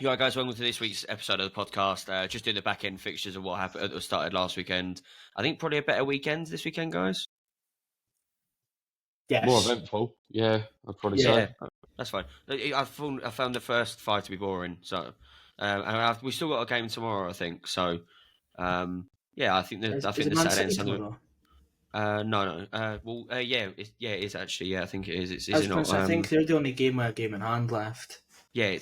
You all right, guys? Welcome to this week's episode of the podcast. Just doing the back end fixtures of what happened that started last weekend. I think probably a better weekend this weekend, guys. Yes. More eventful, yeah, I'd probably say. That's fine. I found the first 5 to be boring, so and we still got a game tomorrow, I think. So, I think the Saturday and Sunday. It is actually. Yeah, I think it is. I think they're the only game with a game in hand left. Yeah,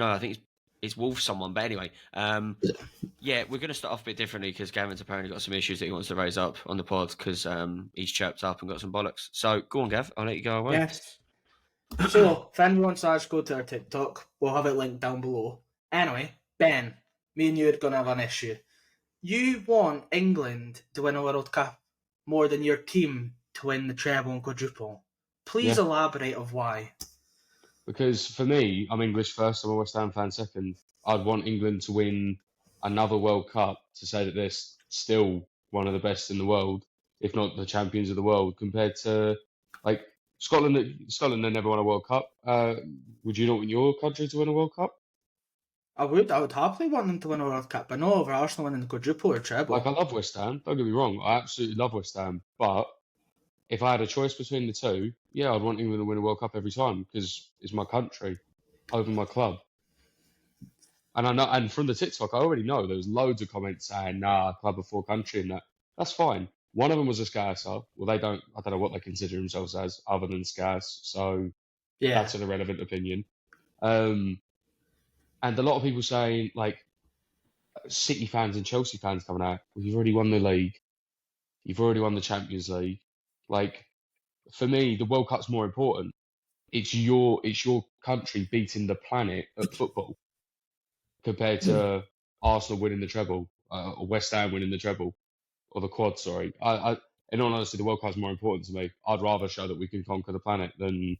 I think it's Wolves someone, but anyway, we're going to start off a bit differently because Gavin's apparently got some issues that he wants to raise up on the pod because he's chirped up and got some bollocks. So go on, Gav, I'll let you go away. Yes. So, if anyone wants to go to our TikTok, we'll have it linked down below. Anyway, Ben, me and you are going to have an issue. You want England to win a World Cup more than your team to win the treble and quadruple. Please elaborate of why. Because for me, I'm English first, I'm a West Ham fan second. I'd want England to win another World Cup to say that they're still one of the best in the world, if not the champions of the world, compared to like Scotland. Scotland that never won a World Cup. Would you not want your country to win a World Cup? I would happily want them to win a World Cup, but not over Arsenal winning the quadruple or treble. Like, I love West Ham, don't get me wrong, I absolutely love West Ham, but if I had a choice between the two, I'd want England to win a World Cup every time because it's my country over my club. And I know, and from the TikTok, I already know there was loads of comments saying, "Nah, club before country," and that. That's fine. One of them was a Scouser. Well, I don't know what they consider themselves as other than Scouse. So that's an irrelevant opinion. And a lot of people saying, like, City fans and Chelsea fans coming out, well, you've already won the league. You've already won the Champions League. Like, for me, the World Cup's more important. It's your country beating the planet at football compared to Arsenal winning the treble, or West Ham winning the treble, or the quad, sorry. In all honesty, the World Cup's more important to me. I'd rather show that we can conquer the planet than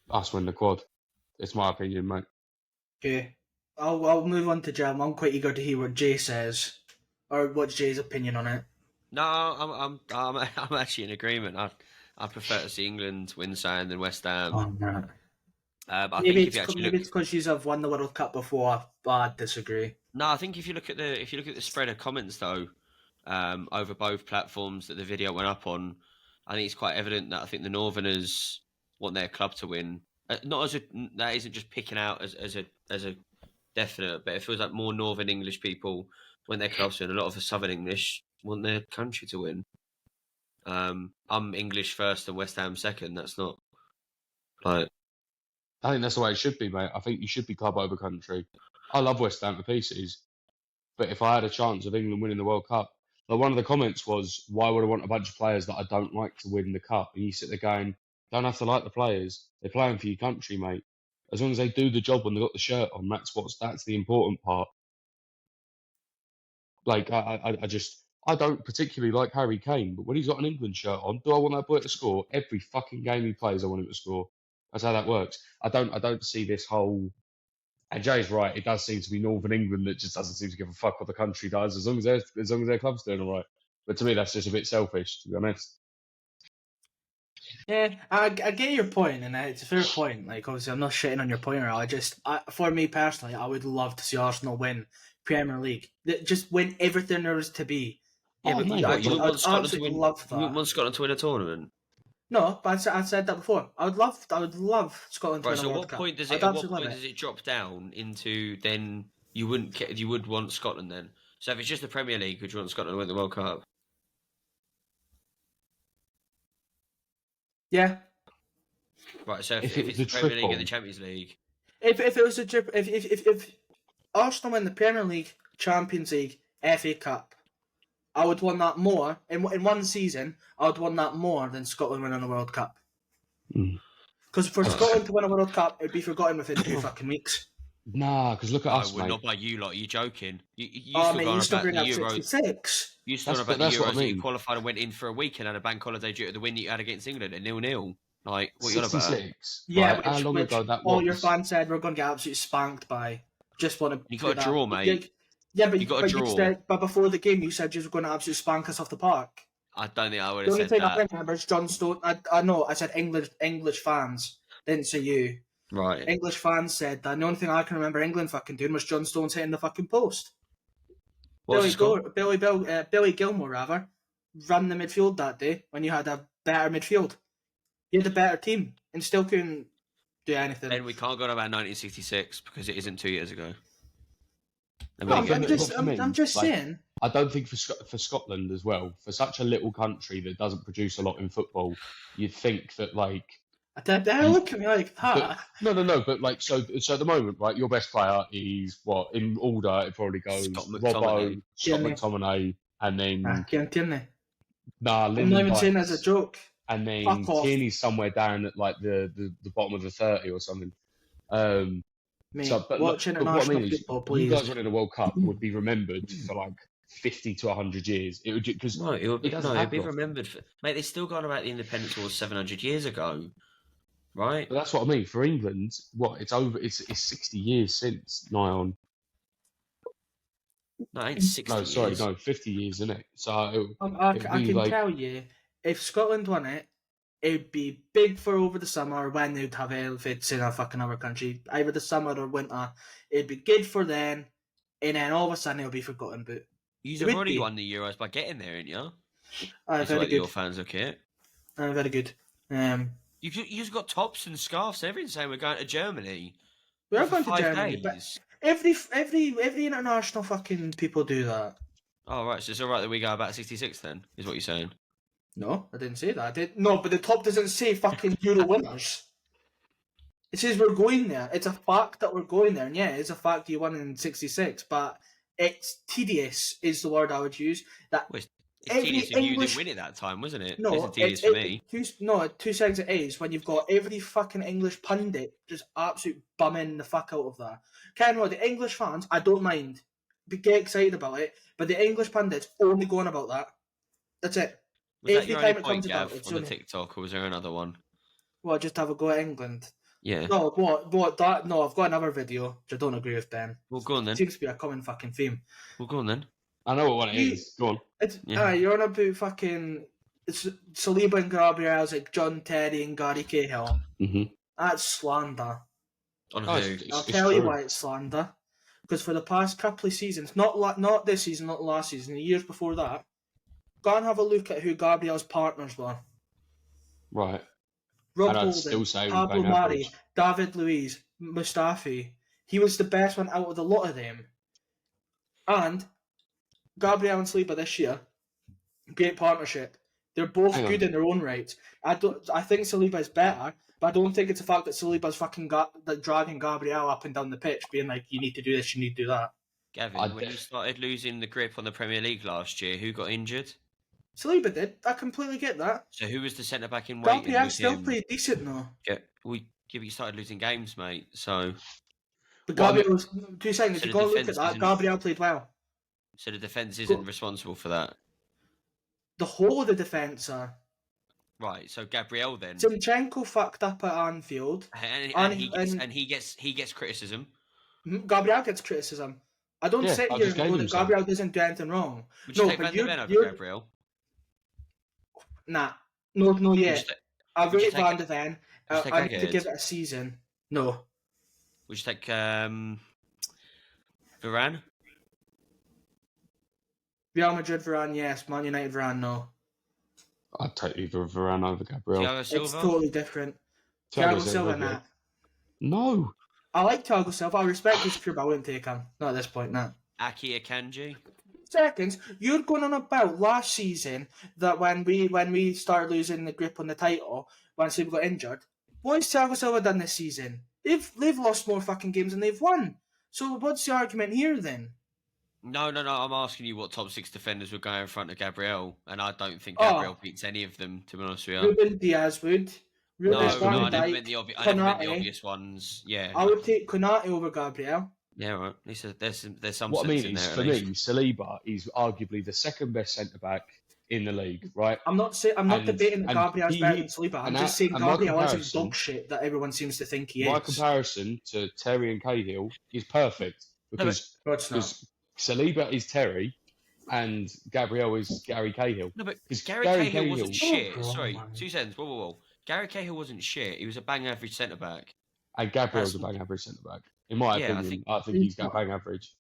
us win the quad. It's my opinion, mate. Okay. I'll move on to Jam. I'm quite eager to hear what Jay says, or what's Jay's opinion on it. No, I'm actually in agreement. I prefer to see England win something than West Ham. Oh, no. Maybe it's because you have won the World Cup before, but I disagree. No, I think if you look at the spread of comments though, over both platforms that the video went up on, I think it's quite evident that I think the Northerners want their club to win. That isn't just picking out as a definite, but it feels like more Northern English people want their clubs to win. A lot of the Southern English want their country to win. I'm English first and West Ham second. That's not like. I think that's the way it should be, mate. I think you should be club over country. I love West Ham to pieces, but if I had a chance of England winning the World Cup, like, one of the comments was, why would I want a bunch of players that I don't like to win the cup? And you sit there going, don't have to like the players. They're playing for your country, mate. As long as they do the job when they've got the shirt on, that's the important part. Like, I don't particularly like Harry Kane, but when he's got an England shirt on, do I want that boy to score? Every fucking game he plays, I want him to score. That's how that works. I don't see this whole. And Jay's right. It does seem to be Northern England that just doesn't seem to give a fuck what the country does, as long as their club's doing all right. But to me, that's just a bit selfish, to be honest. Yeah, I get your point, and it's a fair point. Like, obviously, I'm not shitting on your point, or for me personally, I would love to see Arsenal win Premier League. Just win everything there is to be. Yeah, but you want Scotland to win? Love that. You want Scotland to win a tournament? No, but I said that before. I would love Scotland to win a World Cup. At what point does it drop down into then you would want Scotland then? So if it's just the Premier League, would you want Scotland to win the World Cup? Yeah. Right. So if it's the Premier League and the Champions League, if Arsenal win the Premier League, Champions League, FA Cup, I would want that more in one season. I would want that more than Scotland winning a World Cup. Because for Scotland to win a World Cup, it'd be forgotten within 2 fucking weeks. Nah, because look at us, mate. Not by you lot. Are you joking? You still bring up 66. You still about the Euros that you qualified and went in for a week and had a bank holiday due to the win that you had against England at 0-0. Like, what are you on about? Yeah, right? How long ago that was? All your fans said we're going to get absolutely spanked by. Just want to. You got a draw, mate. Yeah, but you got a draw. But before the game, you said you were going to absolutely spank us off the park. I don't think I would have said that. The only thing I remember is John Stone. I know. I said English fans. Didn't say you. Right. English fans said that. And the only thing I can remember England fucking doing was John Stones hitting the fucking post. What's the score? Billy Gilmore, rather, ran the midfield that day when you had a better midfield. You had a better team and still couldn't do anything. And we can't go on about 1966 because it isn't 2 years ago. No, I'm just saying. I don't think for Scotland as well, for such a little country that doesn't produce a lot in football, you'd think that Look at me like that. No. But so at the moment, right, your best player is what in order? It probably goes Scott Robbo, Scott Tierney. McTominay, and then Kieran Tierney. I'm I'm not even saying that as a joke. And then Fuck off. Tierney's somewhere down at like the bottom of the 30 or something. Mate, but watch what I international mean is, football, please. you guys winning a World Cup would be remembered for like 50 to 100 years. It would because it would be often. remembered for. Mate, they still gone about the independence wars 700 years ago, right? But that's what I mean. For England, it's over. It's 60 years since nigh on. No, it ain't 60 No, sorry, years. no, 50 years, isn't it? So I can tell you, if Scotland won it, it'd be big for over the summer when they'd have it if it's in a fucking other country, either the summer or winter. It'd be good for then, and then all of a sudden it'll be forgotten. But You've already won the Euros by getting there, ain't you? That's very what good. your fans look at. Very good. You've got tops and scarves, everything saying we're going to Germany. We are for going to 5 Germany, days. but every international fucking people do that. Oh, right. So it's all right that we go about 66 then, is what you're saying? No, I didn't say that. No, but the top doesn't say fucking Euro winners. It says we're going there. It's a fact that we're going there. And yeah, it's a fact you won in 66, but it's tedious is the word I would use. That Well, it's tedious if you didn't win it that time, wasn't it? No, it's tedious for me. 2 seconds it is when you've got every fucking English pundit just absolute bumming the fuck out of that. Ken, the English fans, I don't mind. Get excited about it, but the English pundits only going about that. That's it. Was that Every your time only it point, comes about, Gav, it's on the only... TikTok, or was there another one? Well, just have a go at England. Yeah. No, what? That? No, I've got another video, which I don't agree with Ben. Well, go on then. It seems to be a common fucking theme. Well, go on then. I know what one it is. Go on. You're on about fucking Saliba and Gabriel's like John Terry and Gary Cahill. Mm-hmm. That's slander. On who? I'll tell you why it's slander. Because for the past couple of seasons, not this season, not last season, the years before that, go and have a look at who Gabriel's partners were. Right. Rob And I'd Holding, still say Pablo we're Mari, average. David Luiz, Mustafi. He was the best one out of the lot of them. And Gabriel and Saliba this year, great partnership. They're both good in their own rights. I think Saliba is better, but I don't think it's the fact that Saliba's fucking dragging Gabriel up and down the pitch, being like, you need to do this, you need to do that. Gavin, when you started losing the grip on the Premier League last year, who got injured? Saliba did. I completely get that. So who was the centre back in waiting? Gabriel still played decent though. Yeah, you started losing games, mate. So, but Gabriel was 2 seconds. So you the got to look defence at that. isn't- Gabriel played well. so the defence isn't responsible for that, The whole of the defence are. right? So Gabriel then, Zinchenko fucked up at Anfield. and he gets criticism. Gabriel gets criticism. I don't sit I here just and gave go him that some. Gabriel doesn't do anything wrong. Would you No, take but Van de Ven over you're Gabriel? nah, no yet. I would you rate take Van it- de Ven. would you take I need to Egghead? give it a season. No, Would you take Varane? Real Madrid Varane, yes. Man United Varane, no. I'd take either Varane over Gabriel. Thiago It's Silva? totally different. Thiago Thiago Silva, Silva, nah. No. I like Thiago Silva. I respect his career, but I wouldn't take him. Not at this point, nah. Aki Akanji? Seconds, you're going on about last season that when we started losing the grip on the title, when Silva got injured, what has Thiago Silva done this season? They've lost more fucking games than they've won. So what's the argument here then? No. I'm asking you what top 6 defenders would go in front of Gabriel, and I don't think Gabriel beats any of them, to be honest with you. Ruben Diaz would. No, Rubens Van I never Dijk, meant the Konate. obvious ones. Yeah. I would take Konate over Gabriel. Yeah, right. There's some What I sense mean in is, there. for at me, least. Saliba is arguably the second best centre back in the league, right? I'm not debating that Gabriel's better than Saliba. I'm just saying Gabriel isn't dog shit that everyone seems to think he is. My comparison to Terry and Cahill is perfect because Saliba is Terry and Gabriel is Gary Cahill. No, but Because Gary Cahill wasn't shit. Sorry, 2 seconds. Whoa. Gary Cahill wasn't shit. He was a bang average centre back. And Gabriel's a bang average centre back. In my opinion, I think he's got bang average.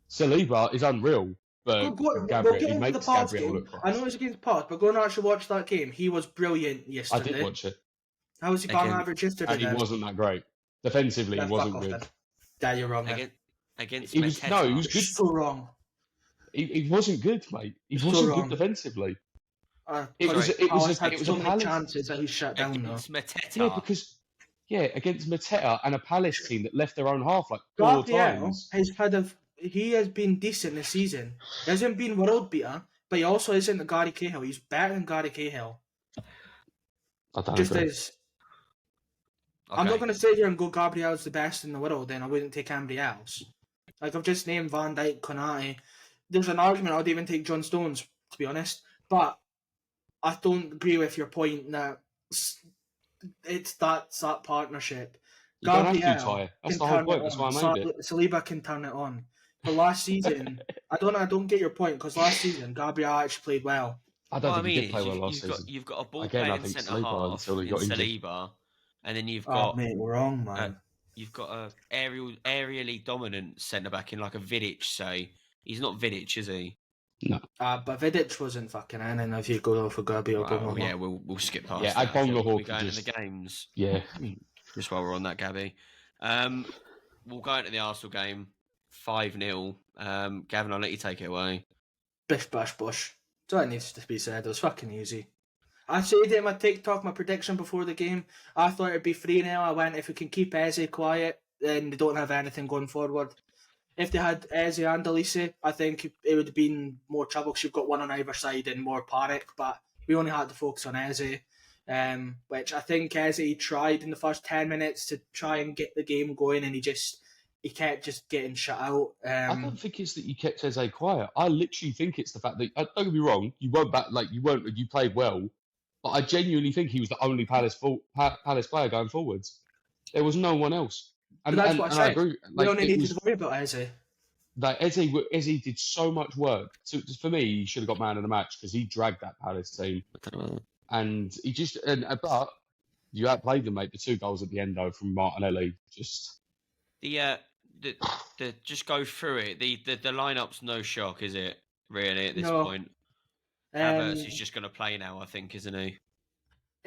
Saliba is unreal, but we'll Gabriel, get he into the makes Palace Gabriel game. look I cross. know it's against Palace, but go and actually watch that game. He was brilliant yesterday. I did watch it. How was he bang average yesterday? And he wasn't that great. Defensively, he wasn't good. Yeah, you're wrong. Against Mateta. No, he was good. So wrong. He wasn't good, mate. He wasn't good defensively. It was a Palace chances that he shut down though. Mateta. Against Mateta and a Palace team that left their own half like 4 times. He has been decent this season. He hasn't been world beater, but he also isn't a Gary Cahill. He's better than Gary Cahill. I don't Just agree. is. Okay. I'm not going to sit here and go Gabriel's the best in the world, then I wouldn't take anybody else. Like, I've just named Van Dijk, Konate. There's an argument I'd even take John Stones, to be honest. But I don't agree with your point that it's that partnership. You don't have to, Ty. That's the whole point. That's why I made it. Saliba can turn it on. But last season, I don't get your point, because last season, Gabriel actually played well. I don't think he did play well last season. You've got a ball playing centre half in Saliba, and then you've got... Oh, mate, we're wrong, man. You've got a aerially dominant centre back in like a Vidic, say. He's not Vidic, is he? No. But Vidic wasn't fucking in, and if you go for Gabriel, we'll skip past that. We'll go into the games. Yeah. Just while we're on that, Gabby. We'll go into the Arsenal game. 5-0. Gavin, I'll let you take it away. Bish bash bush. So it needs to be said. It was fucking easy. I said it in my TikTok, my prediction before the game. I thought it'd be 3-0. I went, if we can keep Eze quiet, then they don't have anything going forward. If they had Eze and Elise, I think it would have been more trouble because you've got one on either side and more panic. But we only had to focus on Eze, which I think Eze tried in the first 10 minutes to try and get the game going, and he kept just getting shut out. I don't think it's that you kept Eze quiet. I literally think it's the fact that, don't get me wrong, you played well, but I genuinely think he was the only Palace player going forwards. There was no one else. And that's what I said. I agree. We only needed to worry about Eze. Like Eze did so much work. So for me, he should have got man of the match because he dragged that Palace team. And he just but you outplayed them, mate. The 2 goals at the end though from Martinelli, just the just go through it. The lineup's no shock, is it? Really at this point, Havertz is just going to play now, I think, isn't he?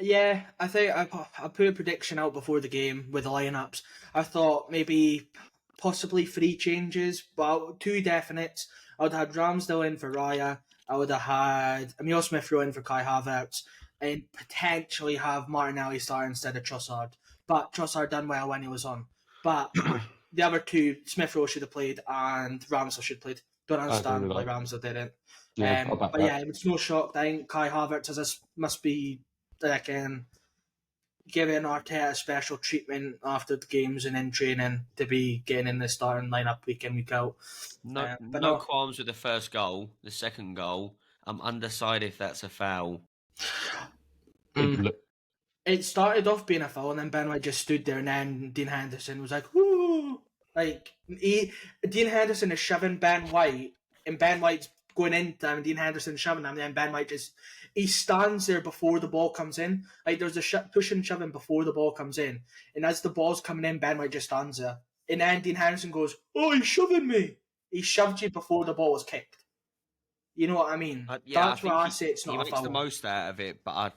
Yeah, I think I put a prediction out before the game with the lineups. I thought maybe possibly 3 changes, but 2 definites. I would have had Ramsdale in for Raya. I would have had Emile Smith-Rowe in for Kai Havertz, and potentially have Martinelli start instead of Trossard. But Trossard done well when he was on. But the other 2, Smith-Rowe should have played and Ramsdale should have played. Don't understand why Ramsdale didn't. Yeah, but yeah, it's no shock. I think Kai Havertz must be giving Arteta special treatment after the games and in training to be getting in the starting lineup week in, week out. No qualms with the first goal. The second goal, I'm undecided if that's a foul. It started off being a foul, and then Ben White just stood there, and then Dean Henderson was like, "Woo!" Like Dean Henderson is shoving Ben White, and Ben White's going into him, and Dean Henderson shoving him, and then Ben White he stands there before the ball comes in. Like there's a push and shoving before the ball comes in, and as the ball's coming in, Ben White just stands there, and then Dean Henderson goes, "Oh, he's shoving me!" He shoved you before the ball was kicked. You know what I mean? That's why I say it's not a foul. He makes the most out of it, but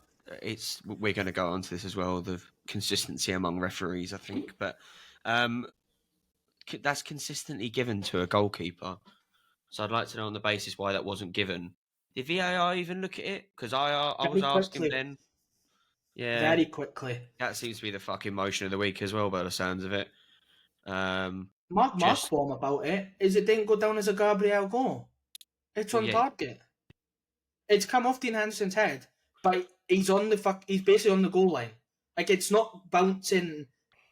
we're going to go on to this as well, the consistency among referees, I think. But that's consistently given to a goalkeeper. So I'd like to know on the basis why that wasn't given. Did VAR even look at it? Because I was asking then. Yeah, very quickly. That seems to be the fucking motion of the week as well, by the sounds of it. Mark's form about it is it didn't go down as a Gabriel goal. It's on target. It's come off Dean Henderson's head, but he's basically on the goal line. Like it's not bouncing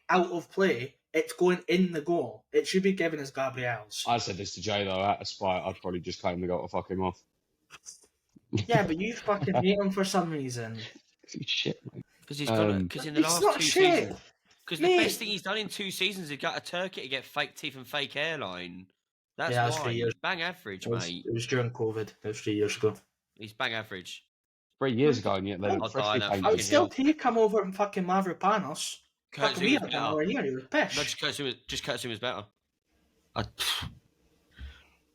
out of play. It's going in the goal. It should be given as Gabriel's. I said this to Jay though. Out of spite, I'd probably just claim the goal to fuck him off. Yeah, but you fucking hate him for some reason. Shit, mate. Because in the last 2 seasons. Because the best thing he's done in 2 seasons is got a Turkey to get fake teeth and fake hairline. That's why. He's bang average, mate. It was during COVID. It was 3 years ago. He's bang average. 3 years ago, and yet they're I would still take him over and fucking Mavropanos. Fuck, Kurt we Zuma's had that better. nowhere near. He was No, pish. just Kurt Zuma's better.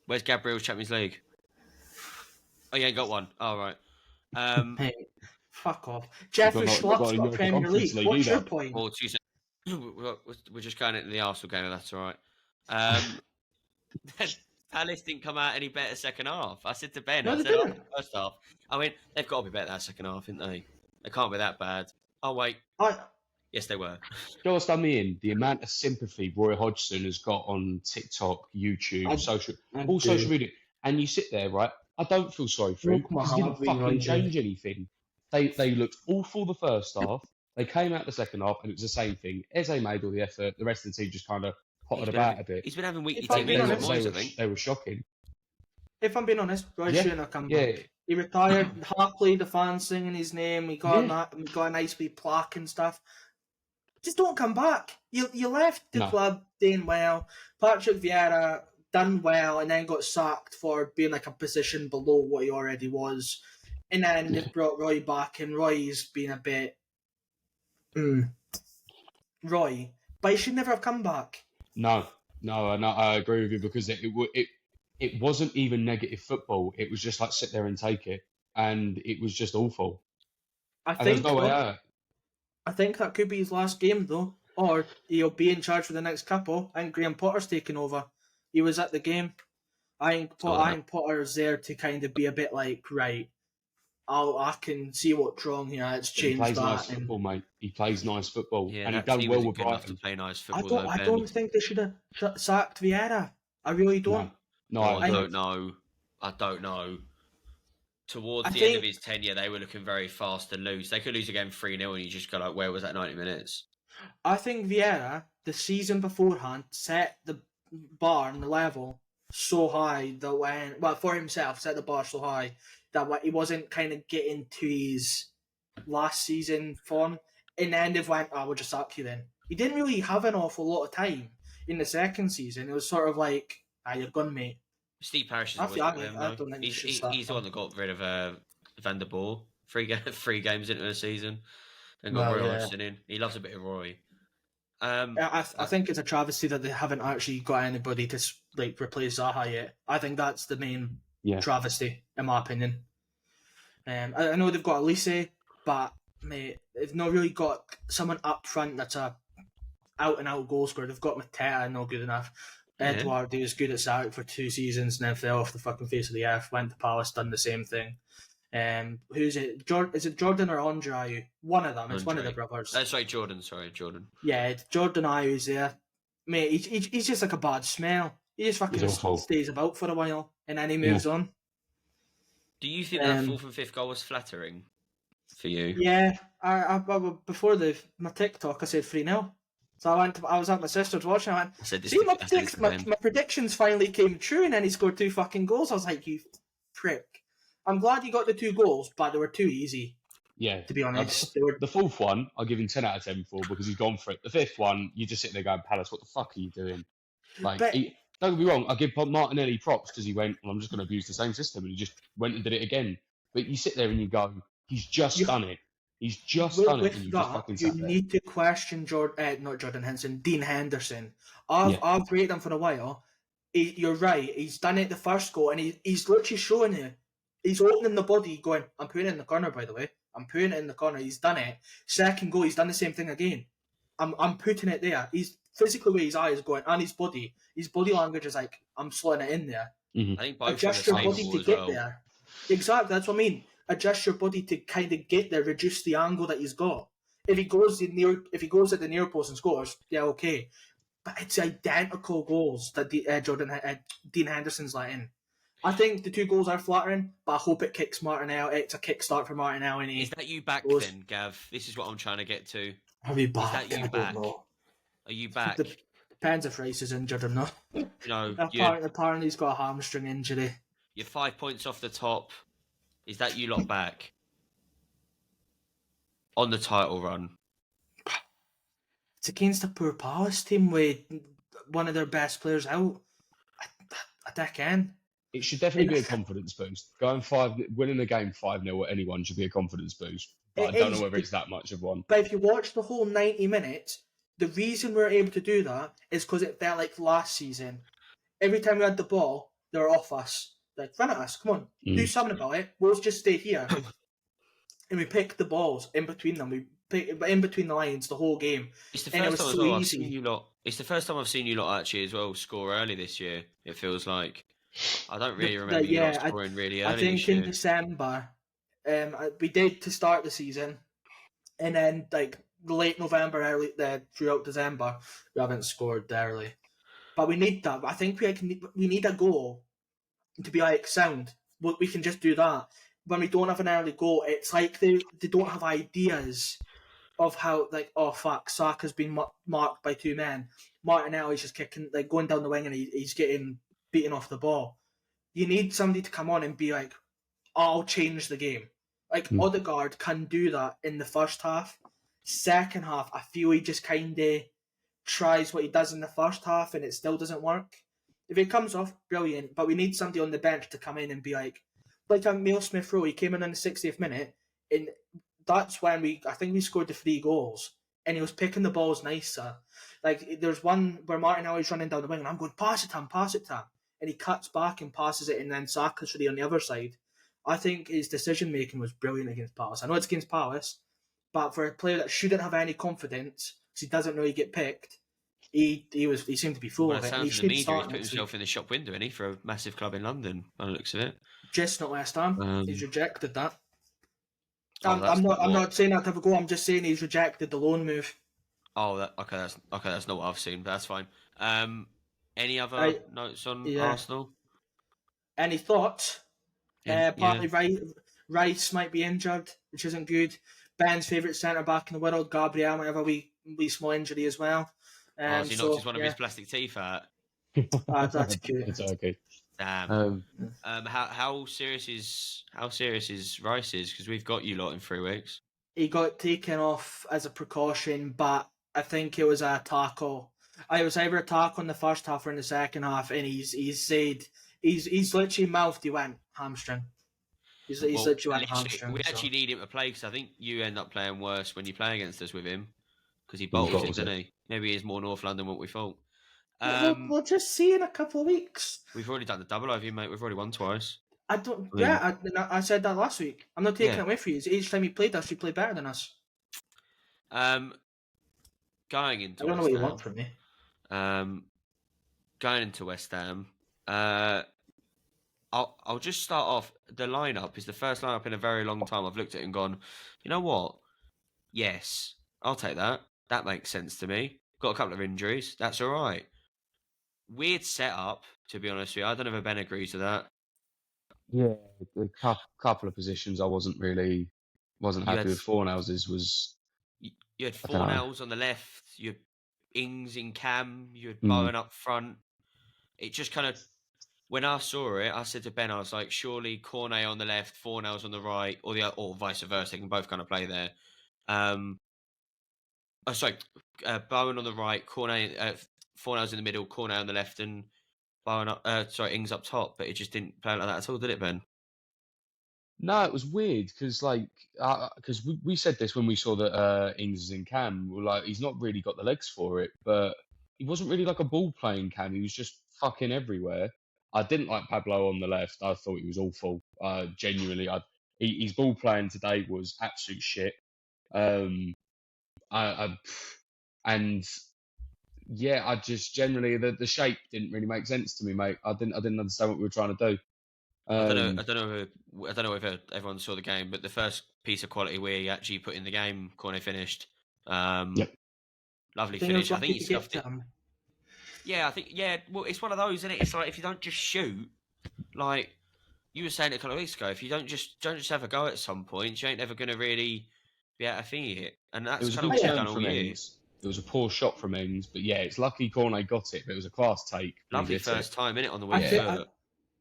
Where's Gabriel's Champions League? Oh, you ain't got one. Oh, right. Hey, fuck off. Jeffrey Schlupp's got a Premier Conference League. League What's your either. point? Well, Tuesday. We're just going into the Arsenal game, if that's all right. Palace didn't come out any better second half. I said to Ben, No, I they said after didn't. the first half, I mean, they've got to be better that second half, didn't they? They can't be that bad. Oh, wait. Yes, they were. You know what's done me in? The amount of sympathy Roy Hodgson has got on TikTok, YouTube, social media. And you sit there, right? I don't feel sorry for him because he didn't fucking change anything. They looked awful the first half. They came out the second half and it was the same thing. Eze made all the effort. The rest of the team just kind of potted about a bit. He's been having weekly If I'm team being meetings with honest, Moyes, I think. They were shocking. If I'm being honest, Roy shouldn't have come back. He retired, happily the fans singing his name. He got a nice wee plaque and stuff. Just don't come back. You left the club doing well. Patrick Vieira done well and then got sacked for being like a position below what he already was. And then they've brought Roy back and Roy's been a bit Roy. But he should never have come back. No, I agree with you because it wasn't even negative football. It was just like sit there and take it. And it was just awful. I think that could be his last game, though. Or he'll be in charge for the next couple. I think Graham Potter's taking over. He was at the game. I think Potter's there to kind of be a bit like, right, I can see what's wrong here. It's changed that. He plays that. nice football, mate. He plays nice football. Yeah, and he done well with enough to Brighton. play nice football. I don't think they should have sacked Vieira. I really don't. No, I don't know. Towards the end of his tenure, they were looking very fast to lose. They could lose again 3-0 and you just go like, where was that 90 minutes? I think Vieira, the season beforehand, set the bar and the level so high that for himself, set the bar so high that he wasn't kind of getting to his last season form. And then they went, we'll just sack you then. He didn't really have an awful lot of time in the second season. It was sort of like, you're gone, mate. Steve Parish is always with him, though. He's the one that got rid of Van der Boer 3 games into the season and got Roy Hodgson in. He loves a bit of Roy. I think it's a travesty that they haven't actually got anybody to replace Zaha yet. I think that's the main travesty, in my opinion. I know they've got Elise, but mate, they've not really got someone up front that's a out-and-out goal scorer. They've got Mateta, not good enough. Edward, he was good at Sarek for 2 seasons and then fell off the fucking face of the earth, went to Palace, done the same thing. Who's it? Is it Jordan or Andre? One of them. It's one of the brothers. Jordan. Yeah, it's Jordan Ayew's there. Mate, he's just like a bad smell. He just fucking stays about for a while and then he moves on. Do you think that 4th and 5th goal was flattering for you? Yeah. I before my TikTok, I said 3-0. So I was at my sister's watching. I went, my predictions finally came true, and then he scored 2 fucking goals. I was like, you prick. I'm glad he got the 2 goals, but they were too easy. Yeah, to be honest. The 4th one, I'll give him 10 out of 10 for because he's gone for it. The 5th one, you just sit there going, Palace, what the fuck are you doing? Don't get me wrong, I give Martinelli props because he went, I'm just going to abuse the same system, and he just went and did it again. But you sit there and you go, he's just done it. He's just done it. And you need to question Dean Henderson. I've rated him for a while. You're right. He's done it the first goal, and he's literally showing you. He's opening the body, going, I'm putting it in the corner, by the way. I'm putting it in the corner. He's done it. Second goal, he's done the same thing again. I'm putting it there. He's physically where his eye is going, and his body language is like, I'm slotting it in there. Mm-hmm. I think both adjust your body to get there. Exactly, that's what I mean. Adjust your body to kind of get there, reduce the angle that he's got. If he goes at the near post and scores, yeah, okay. But it's identical goals that Dean Henderson's letting. I think the 2 goals are flattering, but I hope it kicks Martinelli. It's a kickstart for Martinelli. Is that you back then, Gav? This is what I'm trying to get to. Are we back? Is that you back? Are you back? Depends if Rice is injured or not. No. Apparently he's got a hamstring injury. You're 5 points off the top. Is that you lot back on the title run? It's against a poor Palace team with one of their best players out. I think it should definitely be a confidence boost. Winning a game 5-0 at anyone should be a confidence boost. But I don't know whether it's that much of one. But if you watch the whole 90 minutes, the reason we were able to do that is because it felt like last season. Every time we had the ball, they were off us. Like, run at us, come on, do something about it. We'll just stay here. And we picked the balls in between them. We picked in between the lines the whole game. It's the And it first was time so as well I've easy. seen you lot. It's the first time I've seen you lot actually as well score early this year. It feels like I don't really remember you lot scoring really I early think this in year. December, we did to start the season, and then like late November, early throughout December, we haven't scored early. But we need that. I think we need a goal to be like sound. We can just do that. When we don't have an early goal, it's like they don't have ideas of how, like, oh fuck, Saka's been marked by two men. Martinelli's just kicking, like going down the wing, and he's getting beaten off the ball. You need somebody to come on and be like, I'll change the game. Like Odegaard can do that in the first half. Second half, I feel he just kind of tries what he does in the first half, and it still doesn't work. If it comes off, brilliant. But we need somebody on the bench to come in and be like Emile Smith Rowe. He came in the 60th minute, and that's when I think we scored the 3 goals, and he was picking the balls nicer. Like, there's one where Martinelli's running down the wing, and I'm going, pass it to him, and he cuts back and passes it, and then Saka's ready on the other side. I think his decision making was brilliant against Palace. I know it's against Palace, but for a player that shouldn't have any confidence because he doesn't know he get picked, he seemed to be full Well, of it it. And he sounds in the should media he's start put next himself week. in the shop window, isn't he, for a massive club in London, by the looks of it. Just not West Ham. He's rejected that. I'm what? not saying that to have a go. I'm just saying he's rejected the loan move. Oh, okay. That's not what I've seen, but that's fine. Any other notes on Arsenal? Any thoughts? Apparently, Yeah. Rice might be injured, which isn't good. Ben's favourite centre back in the world, Gabriel, might have a wee small injury as well. Has he knocked one of his plastic teeth out? That's cute. It's okay. Damn. How serious is Rice? Because we've got you lot in 3 weeks. He got taken off as a precaution, but I think it was a tackle. It was either a tackle in the first half or in the second half, and he's said he's literally mouthed he went hamstring. He's literally went hamstring. We actually need him to play because I think you end up playing worse when you play against us with him because he bottles it, doesn't he? Maybe he's more North London than what we thought. We'll just see in a couple of weeks. We've already done the double over you, mate. We've already won twice. I said that last week. I'm not taking it away from you. Each time he played us, he played better than us. Going into I don't know what you want from me. Going into West Ham, I'll just start off. The lineup is the first lineup in a very long time I've looked at it and gone, you know what? Yes, I'll take that. That makes sense to me. Got a couple of injuries. That's all right. Weird setup, to be honest with you. I don't know if Ben agrees with that. Yeah, a couple of positions I wasn't happy with. Fornals was. You had Fornals on the left. You had Ings in Cam. You had Bowen up front. It just kind of, when I saw it, I said to Ben, I was like, surely Cornet on the left, Fornals on the right, or vice versa. They can both kind of play there. Bowen on the right, Cornet, Fornals in the middle, Cornet on the left, and Bowen Ings up top. But it just didn't play like that at all, did it, Ben? No, it was weird because we said this when we saw that Ings is in Cam. We're like, he's not really got the legs for it, but he wasn't really like a ball playing Cam. He was just fucking everywhere. I didn't like Pablo on the left. I thought he was awful. Genuinely, his ball playing today was absolute shit. I just generally the shape didn't really make sense to me, mate. I didn't understand what we were trying to do. I don't know if everyone saw the game, but the first piece of quality we actually put in the game, Cornet finished. Yep. Lovely finish. I think he scuffed it. Yeah, I think well, it's one of those, isn't it? It's like if you don't just shoot, like you were saying a couple of weeks ago, if you don't just have a go at some point, you ain't ever going to really be able to thingy it. And that's kind of what you've done all year. It was a poor shot from Ings, but yeah, it's lucky Cornet got it, but it was a class take. Lovely first time, innit, on the week.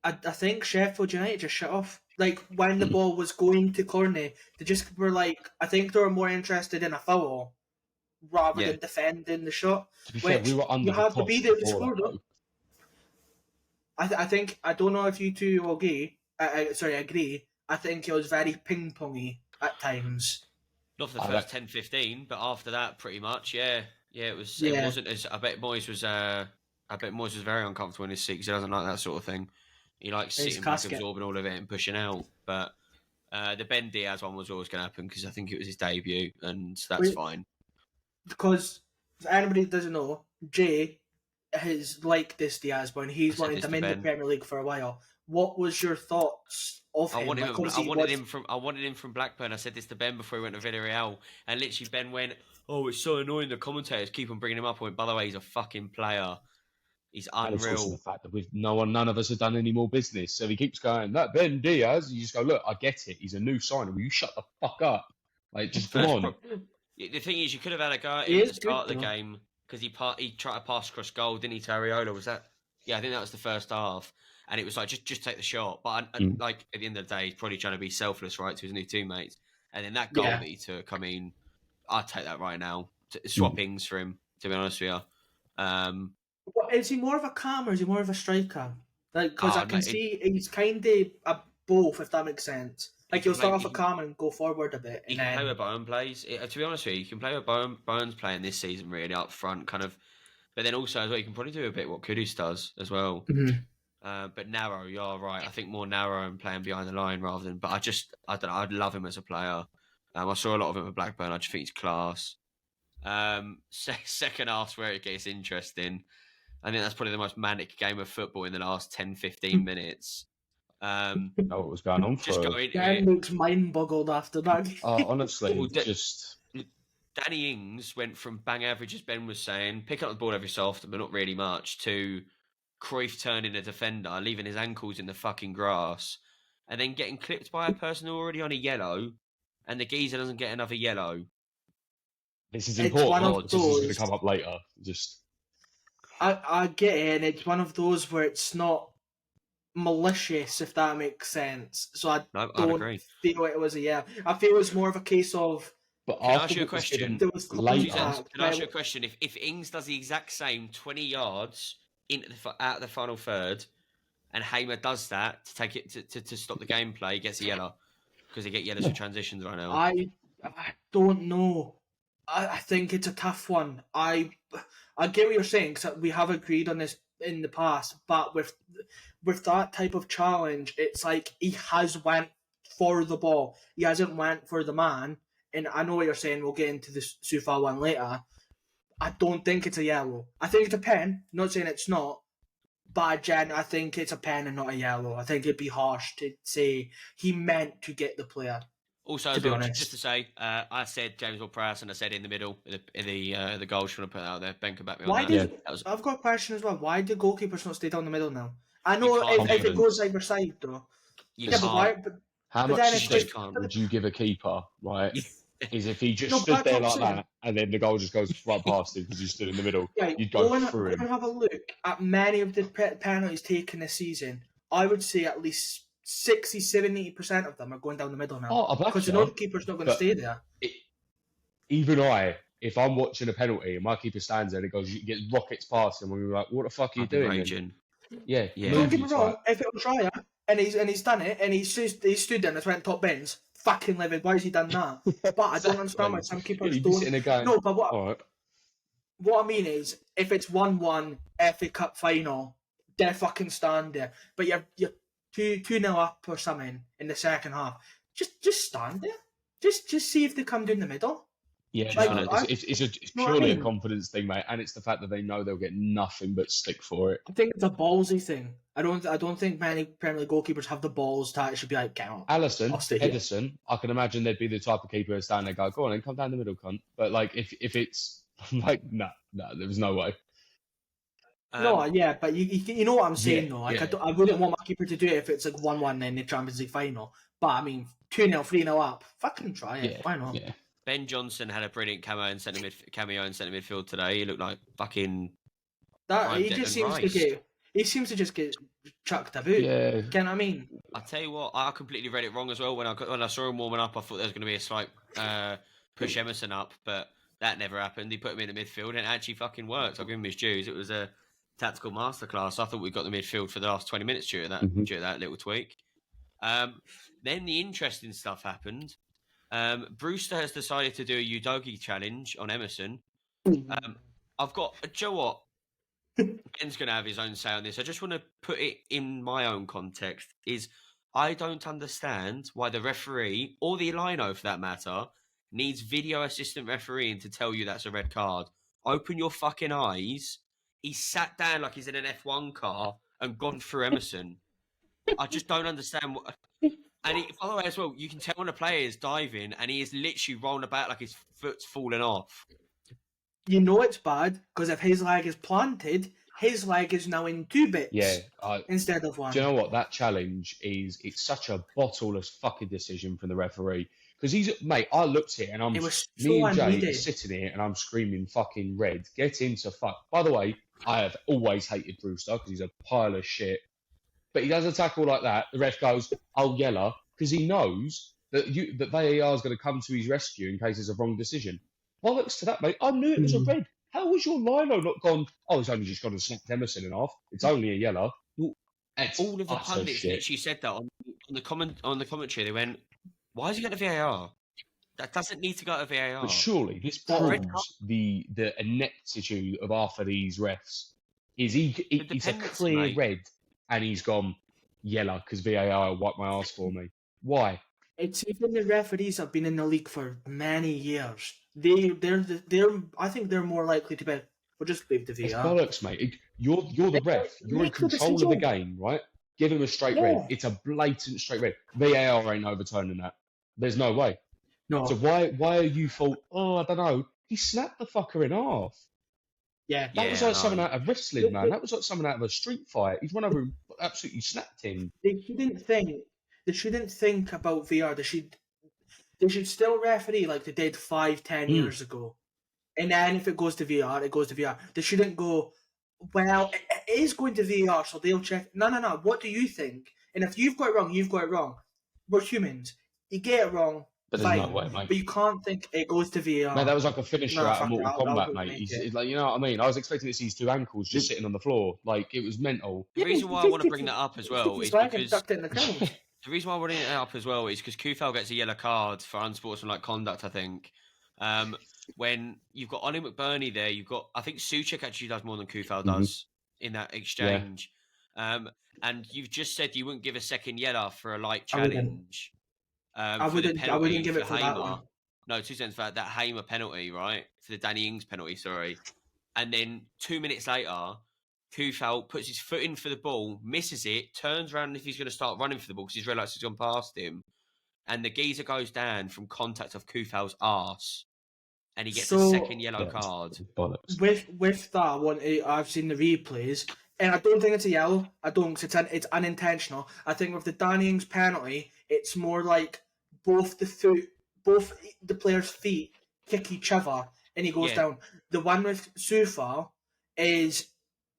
I think Sheffield United just shut off. Like, when the ball was going to Cornet, they just were like, I think they were more interested in a foul rather than defending the shot. To be fair, we were under the to be there to score, though. I think, I don't know if you two will agree. Agree. I think it was very ping-pongy at times. Not for the first 10-15, but after that, pretty much, yeah. Yeah, it was. It Yeah. wasn't as. I bet Moyes was. Very uncomfortable in his seat because he doesn't like that sort of thing. He likes His sitting back, casket. absorbing all of it, and pushing out. But the Ben Diaz one was always going to happen because I think it was his debut, and that's fine. Because if anybody doesn't know, Jay has liked this Diaz one. He's wanted him in the Premier League for a while. What was your thoughts of him? I wanted him from Blackburn. I said this to Ben before he went to Villarreal, and literally Ben went, "Oh, it's so annoying. The commentators keep on bringing him up." I went, "By the way, he's a fucking player. He's unreal." And it's also the fact that none of us have done any more business. So he keeps going, that Ben Diaz. You just go, look, I get it. He's a new signer. Will you shut the fuck up? Like, just come on. The thing is, you could have had a go at him at the start of the game because he tried to pass across goal, didn't he, to Areola? Was that? Yeah, I think that was the first half. And it was like, just take the shot. But like at the end of the day, he's probably trying to be selfless, right, to his new teammates. And then that goal that he took, I mean, I'd take that right now. Swap Ings for him, to be honest with you. Is he more of a cam or is he more of a striker? Like, because I can see he's kind of a both, if that makes sense. Like, he'll start off a cam and go forward a bit. He can play where Bowen plays. To be honest with you, you can play where Bowen's playing this season, really, up front, kind of. But then also, as well, you can probably do a bit what Kudus does as well. Mm-hmm. But narrow, you're right. I think more narrow and playing behind the line rather than. But I don't know. I'd love him as a player. I saw a lot of him at Blackburn. I just think he's class. Second half's where it gets interesting. I think that's probably the most manic game of football in the last 10, 15 minutes. Know what was going on for just go into it. Looks mind boggled after that. Honestly, Danny Ings went from bang average, as Ben was saying, pick up the ball every so often, but not really much, to Cruyff turning a defender, leaving his ankles in the fucking grass, and then getting clipped by a person already on a yellow, and the geezer doesn't get another yellow. This is important. This is going to come up later. I get it, and it's one of those where it's not malicious, if that makes sense. So I don't feel it was I feel it's more of a case of. But can I ask you a question? Can I ask you a question? If Ings does the exact same 20 yards out of the final third, and Hamer does that to take it to stop the gameplay, he gets a yellow because they get yellows for transitions right now. I don't know. I think it's a tough one. I get what you're saying because we have agreed on this in the past, but with that type of challenge, it's like he has went for the ball. He hasn't went for the man. And I know what you're saying. We'll get into the Sufa one later. I don't think it's a yellow. I think it's a pen. Not saying it's not. But I think it's a pen and not a yellow. I think it'd be harsh to say he meant to get the player. Also, as well, just to say, I said James Ward-Prowse, and I said in the middle, in the goal. Just want to put that out there. Ben can back me on that. I've got a question as well. Why do goalkeepers not stay down the middle now? I know if it goes either side, though. How much stick would you give a keeper, right? Is if he just stood there like that, and then the goal just goes right past him because he stood in the middle. Right, you'd go through him. Have a look at many of the penalties taken this season. I would say at least 60-70% of them are going down the middle now. Because the keeper's not going to stay there. Even if I'm watching a penalty and my keeper stands there and it goes, you get rockets past him, and we're like, what the fuck are you doing? Yeah. Don't get me wrong, if it was Raya and he's done it and he stood there and it's went top bins, fucking livid, why has he done that? But I don't understand why some keepers don't. No, but what I mean is, if it's 1-1 FA Cup final, they're fucking stand there. But you're 2-0 up or something in the second half. Just stand there. Just see if they come down the middle. Yeah, it's purely a confidence thing, mate, and it's the fact that they know they'll get nothing but stick for it. I think it's a ballsy thing. I don't think many Premier League goalkeepers have the balls to actually be like, get on. Edison, I can imagine they'd be the type of keeper who stand there and go on and come down the middle, cunt. But like, if it's like, no, there was no way. But you know what I'm saying, though. Like, I wouldn't want my keeper to do it if it's like 1-1 in the Champions League final. But I mean, 2-0, 3-0 up, fucking try it. Why not? Yeah. Ben Johnson had a brilliant cameo in centre midfield today. He looked like fucking. He seems to just get chucked about. Yeah. You know what I mean? I tell you what, I completely read it wrong as well. When I saw him warming up, I thought there was going to be a slight push Emerson up, but that never happened. He put him in the midfield, and it actually fucking worked. I'll give him his dues. It was a tactical masterclass. I thought we got the midfield for the last 20 minutes due to that little tweak. Then the interesting stuff happened. Brewster has decided to do a Udogi challenge on Emerson. I've got. Do you know what? Ben's going to have his own say on this. I just want to put it in my own context. Is I don't understand why the referee or the lino, for that matter, needs video assistant refereeing to tell you that's a red card. Open your fucking eyes. He sat down like he's in an F1 car and gone through Emerson. I just don't understand what. And by the way, as well, you can tell when a player is diving and he is literally rolling about like his foot's falling off. You know it's bad because if his leg is planted, his leg is now in 2 bits instead of 1. Do you know what? That challenge it's such a bottomless fucking decision from the referee. Because mate, I looked at it and me and Jay are sitting here and I'm screaming fucking red. Get into fuck. By the way, I have always hated Brewster because he's a pile of shit. But he does a tackle like that. The ref goes, "Oh, yellow," because he knows that VAR is going to come to his rescue in case it's a wrong decision. Bollocks to that, mate. I knew it was a red. How was your lino not gone? Oh, it's only just gone and snapped Emerson in half. It's only a yellow. All of the pundits literally said that on the commentary. They went, "Why is he going to VAR? That doesn't need to go to VAR." But surely this proves the ineptitude of half of these refs. He's a clear red, and he's gone yellow because VAR wiped my arse for me. Why? It's even the referees have been in the league for many years. I think they're more likely to be. We'll just leave the VAR. It's bollocks, mate. You're the ref. You're in control of the game, right? Give him a straight red. It's a blatant straight red. VAR ain't overturning that. There's no way. No. So why are you fault? Oh, I don't know. He snapped the fucker in half. Yeah. That was like something out of wrestling, man. That was like something out of a street fight. He's run over and absolutely snapped him. They shouldn't think about VR. They should still referee like they did 5-10 years ago. And then if it goes to VR, it goes to VR. They shouldn't go, well, it is going to VR, so they'll check. No. What do you think? And if you've got it wrong, you've got it wrong. We're humans. You get it wrong. But there's no way, mate. But you can't think it goes to VR. Mate, that was like a finisher out of Mortal Kombat, mate. He's like, you know what I mean? I was expecting to see his 2 ankles just sitting on the floor. Like, it was mental. The reason why I want to bring that up as well is because... The reason why I want to bring it up as well is because Kufal gets a yellow card for unsportsmanlike conduct, I think. When you've got Ollie McBurney there, I think Suchek actually does more than Kufal does in that exchange. Yeah. And you've just said you wouldn't give a second yellow for a light challenge. I wouldn't give it for that one. No, 2 cents for that Hamer penalty, right? For the Danny Ings penalty, sorry. And then 2 minutes later, Kufal puts his foot in for the ball, misses it, turns around if he's going to start running for the ball because he's realised he's gone past him. And the geezer goes down from contact of Kufal's arse. And he gets a second yellow card. With that one, I've seen the replays, and I don't think it's a yellow. I don't, because it's unintentional. I think with the Danny Ings penalty, it's more like both the player's feet kick each other, and he goes down. The one with Sufa is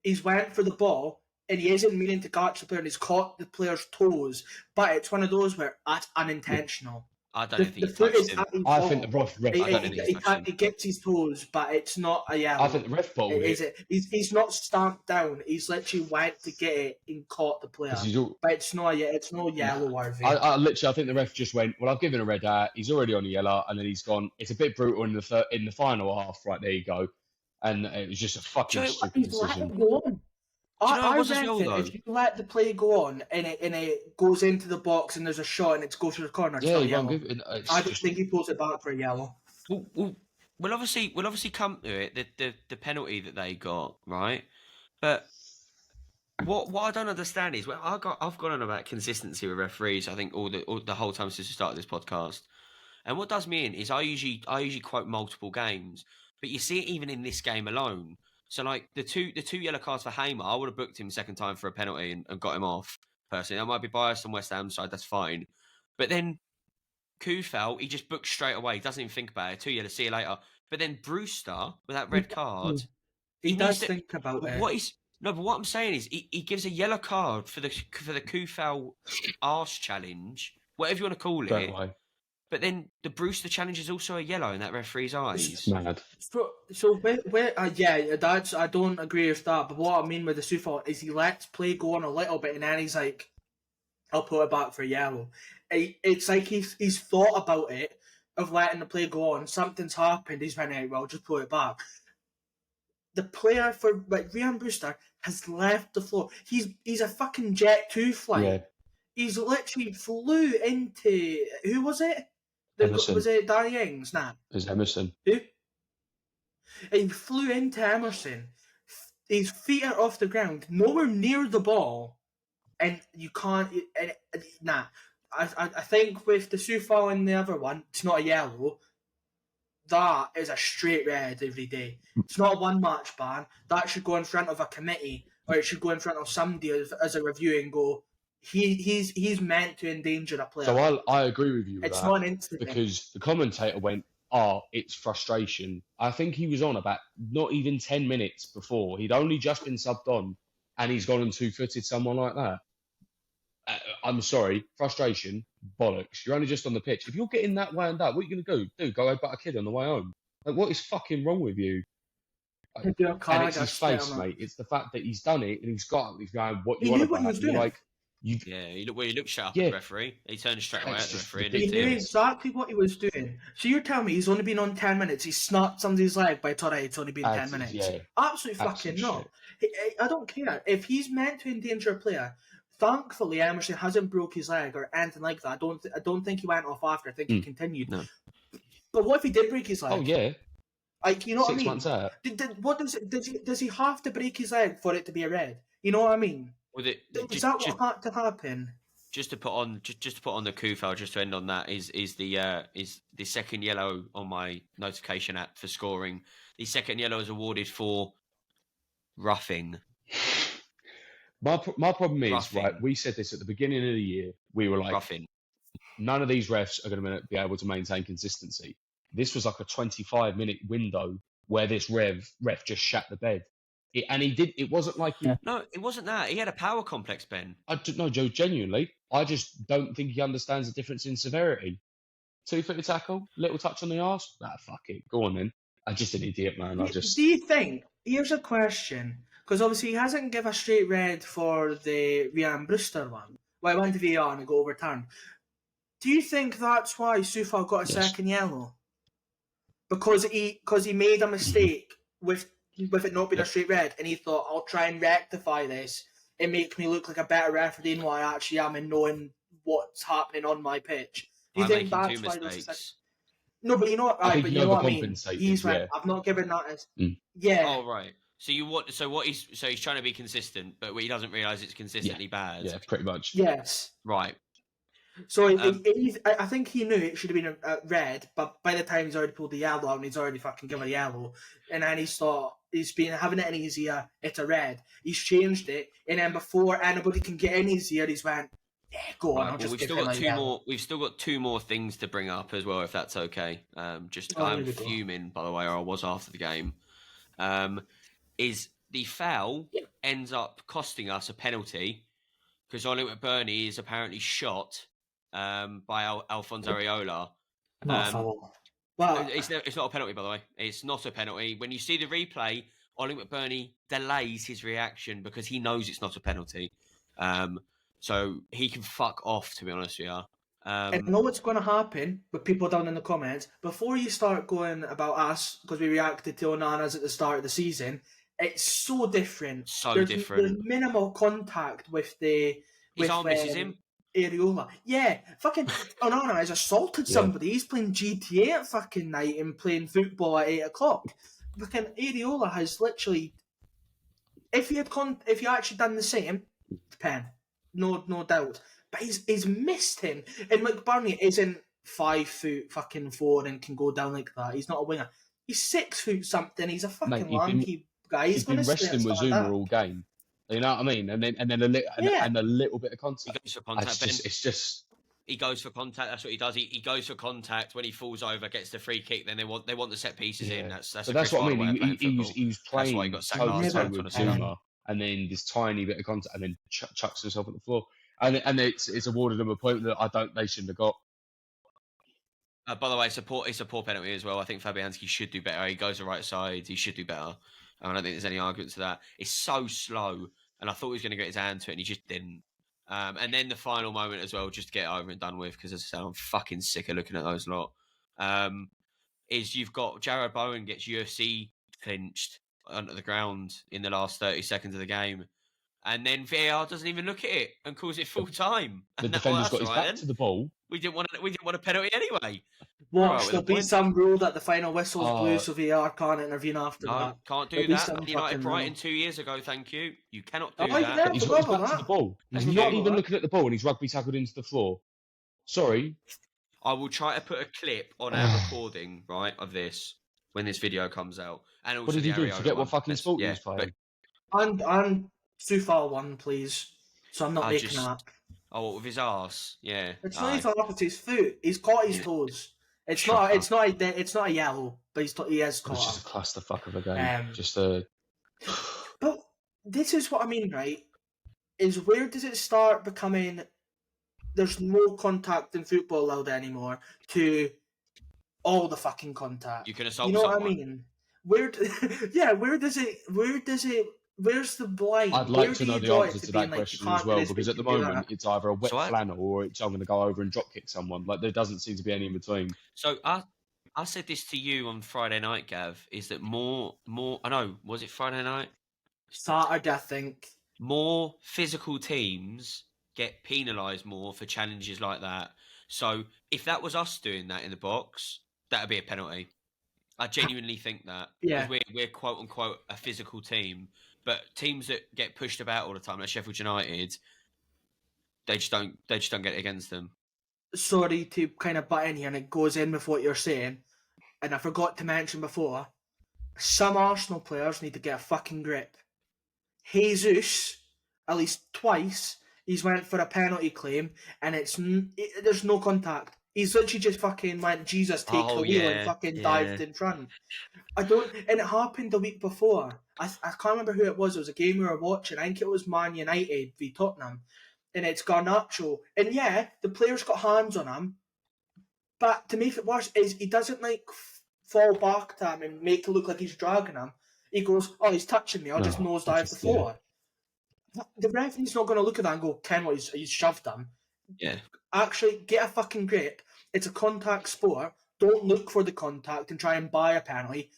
he's went for the ball, and he isn't meaning to catch the player, and he's caught the player's toes. But it's one of those where that's unintentional. I don't think I think the ref. He gets his toes, but it's not a yellow. I think the ref bottled it. He's not stamped down. He's literally went to get it and caught the player. But it's no yellow or I think the ref just went, well, I've given a red out. He's already on a yellow, and then he's gone. It's a bit brutal in the final half. Right, there you go. And it was just a fucking stupid decision. I reckon if you let the play go on and it goes into the box and there's a shot and it goes to the corner, it's not yellow. I don't think he pulls it back for a yellow. We'll obviously come to it, the penalty that they got, right? But what I don't understand is I've gone on about consistency with referees. I think all the whole time since the start of this podcast, and what does me in is I usually quote multiple games, but you see it even in this game alone. So, like, the two yellow cards for Hamer, I would have booked him second time for a penalty and got him off, personally. I might be biased on West Ham's side, that's fine. But then Kufal, he just booked straight away. He doesn't even think about it. 2 yellow, see you later. But then Brewster, with that red card... He does think about it. But what I'm saying is he gives a yellow card for the Kufal arse challenge, whatever you want to call it. Don't lie. But then the Brewster challenge is also a yellow in that referee's eyes. It's mad. So I don't agree with that. But what I mean with the Sufa is he lets play go on a little bit, and then he's like, "I'll put it back for yellow." It's like he's thought about it of letting the play go on. Something's happened. He's went, "Well, just put it back." the player for Ryan Brewster has left the floor. He's a fucking Jet 2 flight. Yeah. He's literally flew into who was it? Emerson. Was it Danny Ings? Nah. It was Emerson. Who? He flew into Emerson. His feet are off the ground, nowhere near the ball, and you can't. Nah. I think with the Sufal and the other one, it's not a yellow. That is a straight red every day. It's not a one-match ban. That should go in front of a committee, or it should go in front of somebody as a review and go, he's meant to endanger a player. So I agree with you with It's that, not an incident. because the commentator went, it's frustration. I think he was on about not even 10 minutes before. He'd only just been subbed on, and he's gone and two-footed someone like that. I'm sorry, frustration, bollocks. You're only just on the pitch. If you're getting that wound up, what are you going to do? Go headbutt a kid on the way home? Like, what is fucking wrong with you? And it's his face, mate. It's the fact that he's done it and he's going, what you want about? He was doing. Like, he looked shut up at the referee. He turned straight away at the referee. He knew exactly what he was doing. So you're telling me he's only been on 10 minutes. He snapped somebody's leg by Torre. It's only been 10 minutes. Yeah. Absolutely fucking no. I don't care. If he's meant to endanger a player, thankfully Emerson hasn't broke his leg or anything like that. I don't think he went off after. I think he continued. No. But what if he did break his leg? Oh, yeah. Like, you know what I 6 mean? months out. Does he have to break his leg for it to be a red? You know what I mean? Is that what had to happen? Just to put on the Kufal, just to end on that, is the second yellow on my notification app for scoring. The second yellow is awarded for roughing. My problem is, right, we said this at the beginning of the year. We were like, roughing. None of these refs are going to be able to maintain consistency. This was like a 25-minute window where this ref just shat the bed. It wasn't like he... No, it wasn't that. He had a power complex, Ben. No, Joe, genuinely, I just don't think he understands the difference in severity. Two-footed tackle, little touch on the arse. Fuck it. Go on then. I'm just an idiot, man. Do you think... Here's a question. Because obviously he hasn't given a straight red for the Ryan Brewster one. Well, it went to VAR and it got overturned. Do you think that's why Sufal got a second yellow? Because he made a mistake with it not being a straight red, and he thought, I'll try and rectify this and make me look like a better referee than what I actually am, and knowing what's happening on my pitch. Do you think that's why there's a second? No, but you know what? Right, but you know what I mean. He's right. I've not given that as yeah. Oh right. So he's trying to be consistent, but he doesn't realise it's consistently bad. Yeah, pretty much. Yes. Right. So I think he knew it should have been a red, but by the time he's already pulled the yellow out and he's already fucking given a yellow, and then he's thought he's been having it in his ear, it's a red. He's changed it, and then before anybody can get in his ear, he's went, yeah, go on. Right, we've still got two more things to bring up as well, if that's okay. I'm fuming, by the way, or I was after the game. Is the foul ends up costing us a penalty because Ollie McBurney is apparently shot by Alphonse Areola. Not a foul. Well, it's not a penalty, by the way. It's not a penalty. When you see the replay, Ollie McBurney delays his reaction because he knows it's not a penalty. So he can fuck off, to be honest with you. I know what's going to happen with people down in the comments. Before you start going about us, because we reacted to Onana's at the start of the season, it's so different. There's minimal contact with the... His arm misses him. Areola. Yeah, fucking Onana has assaulted somebody. He's playing GTA at fucking night and playing football at 8 o'clock. Fucking Areola has literally... If he actually done the same, pen. No doubt. But he's missed him. And McBurney isn't 5'4" and can go down like that. He's not a winger. He's 6 foot something. He's a fucking lanky guy. He's been wrestling with Zuma all game. You know what I mean? And then a little bit of contact. He goes for contact. It's just he goes for contact. That's what he does. He goes for contact. When he falls over, gets the free kick. Then they want the set pieces in. That's what I mean. He was playing toe with Zuma, game. and then this tiny bit of contact, and then chucks himself on the floor. And it's awarded him a point that they shouldn't have got. By the way, it's a poor penalty as well. I think Fabianski should do better. He goes the right side. He should do better. I don't think there's any argument to that. It's so slow, and I thought he was going to get his hand to it, and he just didn't. And then the final moment as well, just to get it over and done with, because as I said, I'm fucking sick of looking at those lot. Is you've got Jared Bowen gets UFC clinched onto the ground in the last 30 seconds of the game. And then VAR doesn't even look at it and calls it full time. The And defender's got that's his all right back then. to the ball. We didn't want a penalty anyway. Watch, with there'll a be point. some rule that the final whistle's blue, so VAR can't intervene after No, that. can't do There'll be that. some United fucking Brighton rule. 2 years ago, thank you. You cannot do Oh, that. yeah. But he's got his forgot back about to the that. ball. He's I not forgot even about that. looking at the ball, and he's rugby tackled into the floor. Sorry. I will try to put a clip on our recording, right, of this when this video comes out. And also What did he the do? Areola Forget one. what fucking sport he was playing? And Sufal won, please. So I'm not making that. Oh, with his arse, yeah. It's not his arse, it's his foot. He's caught his toes. It's not a yellow, but he has caught. It's just a clusterfuck of a game. But this is what I mean, right? Is where does it start becoming? There's no contact in football allowed anymore. To all the fucking contact. You can assault You know someone. what I mean? Where does it? Where's the blind? I'd like to know the answer to that question as well, because at the moment that? it's either a wet flannel or it's I'm going to go over and drop kick someone. Like there doesn't seem to be any in between. So I said this to you on Friday night, Gav. Is that more? I know. Was it Friday night? Saturday, I think. More physical teams get penalised more for challenges like that. So if that was us doing that in the box, that would be a penalty. I genuinely think that. Yeah. Because we're quote unquote a physical team, but teams that get pushed about all the time, like Sheffield United, they just don't get it against them. Sorry to kind of butt in here, and it goes in with what you're saying. And I forgot to mention before, some Arsenal players need to get a fucking grip. Jesus, at least twice, he's went for a penalty claim, and there's no contact. He's literally just fucking went, Jesus, take the wheel, and fucking dived in front. And it happened the week before. I can't remember who it was. It was a game we were watching. I think it was Man United v Tottenham. And it's Garnacho. And yeah, the player's got hands on him. But to make it worse is he doesn't fall back to him and make it look like he's dragging him. He goes, oh, he's touching me. I'll just nosedive the floor. Yeah. The referee's not going to look at that and go, Ken, what, he's shoved him. Yeah. Actually, get a fucking grip. It's a contact sport. Don't look for the contact and try and buy a penalty.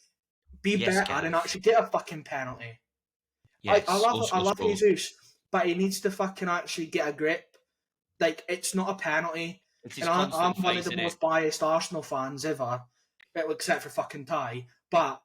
Be better and actually get a fucking penalty. Yes, I love Jesus, but he needs to fucking actually get a grip. Like, it's not a penalty. And I'm one of the most biased Arsenal fans ever, except for fucking Ty. But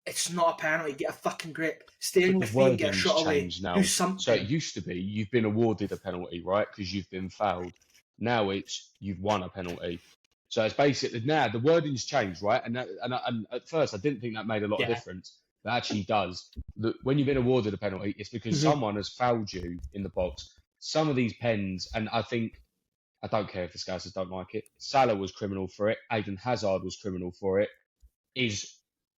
it's not a penalty. Get a fucking grip. Stay on your feet and get a shot away. Now. Do something. So it used to be you've been awarded a penalty, right? Because you've been fouled. Now it's you've won a penalty. So it's basically now the wording's changed, right? And at first I didn't think that made a lot of difference. But actually does. When you've been awarded a penalty, it's because someone has fouled you in the box. Some of these pens, and I don't care if the Scousers don't like it. Salah was criminal for it. Eden Hazard was criminal for it. Is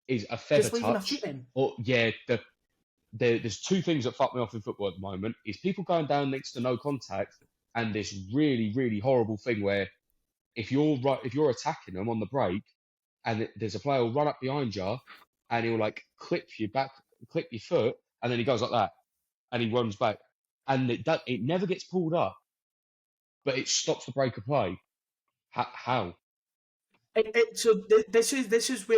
a feather touch? Or there's two things that fuck me off in football at the moment. Is people going down next to no contact, and this really really horrible thing where if you're attacking them on the break, and there's a player who'll run up behind you, and he'll like clip your foot, and then he goes like that, and he runs back, and it never gets pulled up. But it stops the break of play. How? So this is